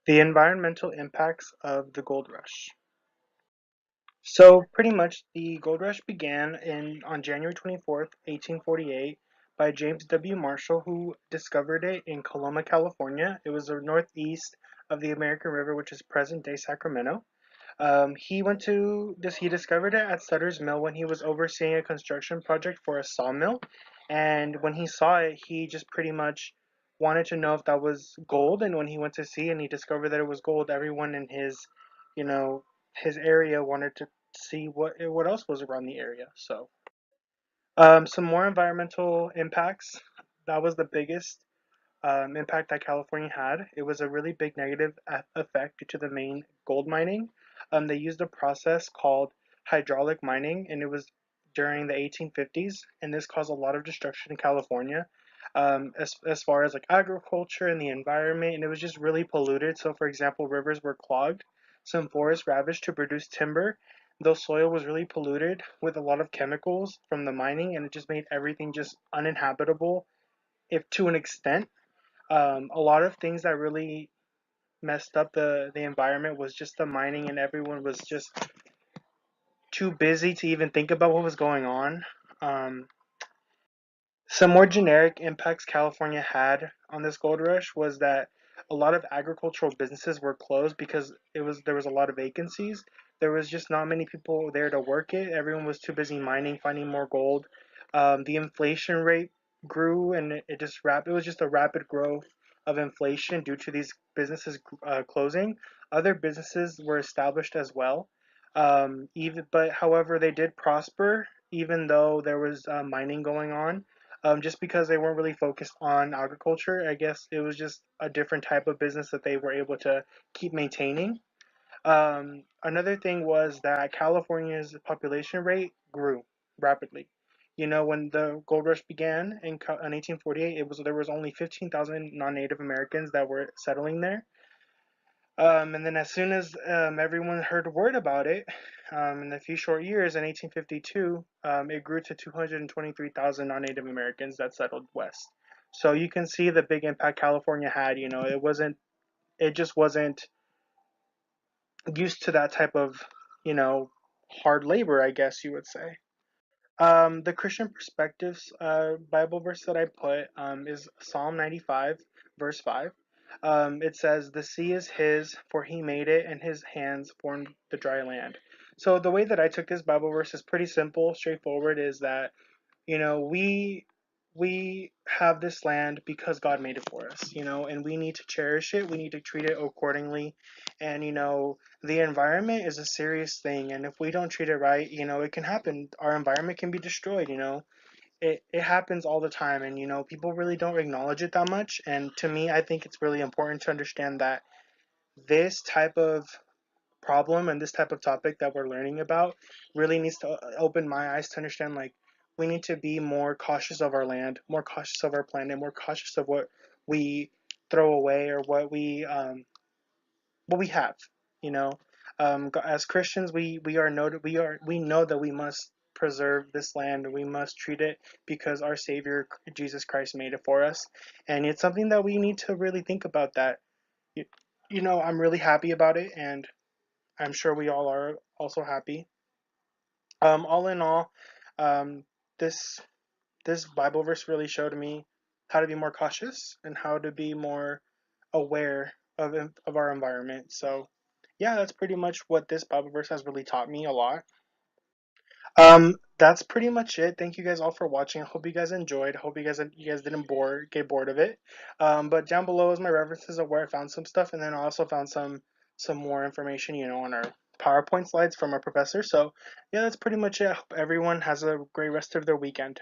The environmental impacts of the gold rush. So pretty much the gold rush began on January 24th, 1848 by James W. Marshall, who discovered it in Coloma, California. It was the northeast of the American River, which is present-day Sacramento. He discovered it at Sutter's Mill when he was overseeing a construction project for a sawmill. And when he saw it, he just pretty much wanted to know if that was gold. And when he went to see and he discovered that it was gold, everyone in you know, his area wanted to see what else was around the area. So, some more environmental impacts. That was the biggest impact that California had. It was a really big negative effect due to the main gold mining. They used a process called hydraulic mining, and it was during the 1850s, and this caused a lot of destruction in California, as far as like agriculture and the environment, and it was just really polluted. So, for example, rivers were clogged, some forests ravaged to produce timber. The soil was really polluted with a lot of chemicals from the mining, and it just made everything just uninhabitable, if to an extent. A lot of things that really messed up the environment was just the mining, and everyone was just too busy to even think about what was going on. Um, some more generic impacts California had on this gold rush was that a lot of agricultural businesses were closed because there was a lot of vacancies. There was just not many people there to work it. Everyone was too busy mining, finding more gold. The inflation rate grew, and it was just a rapid growth of inflation due to these businesses closing. Other businesses were established as well. But however, they did prosper even though there was mining going on, just because they weren't really focused on agriculture. I guess it was just a different type of business that they were able to keep maintaining. Another thing was that California's population rate grew rapidly. When the gold rush began in 1848, there was only 15,000 non-Native Americans that were settling there. And then as soon as everyone heard word about it, in a few short years, in 1852, it grew to 223,000 non-Native Americans that settled west. So you can see the big impact California had. It just wasn't used to that type of, you know, hard labor, I guess you would say. The Christian Perspectives Bible verse that I put is Psalm 95, verse 5. It says, "The sea is his, for he made it, and his hands formed the dry land." So the way that I took this Bible verse is pretty simple, straightforward, is that we have this land because God made it for us, and we need to cherish it. We need to treat it accordingly. And the environment is a serious thing, and if we don't treat it right, it can happen. Our environment can be destroyed. It happens all the time, and people really don't acknowledge it that much. And to me, I think it's really important to understand that this type of problem and this type of topic that we're learning about really needs to open my eyes to understand, like, we need to be more cautious of our land, more cautious of our planet, more cautious of what we throw away, or what we have. You know, as Christians, we know that we must preserve this land. We must treat it because our Savior Jesus Christ made it for us, and it's something that we need to really think about. That you, I'm really happy about it, and I'm sure we all are also happy. All in all, um, this this Bible verse really showed me how to be more cautious and how to be more aware of our environment. So, yeah, that's pretty much what this Bible verse has really taught me a lot. That's pretty much it. Thank you guys all for watching. I hope you guys enjoyed. I hope you guys didn't get bored of it. But down below is my references of where I found some stuff, and then I also found some more information, on our PowerPoint slides from our professor. So yeah, that's pretty much it. I hope everyone has a great rest of their weekend.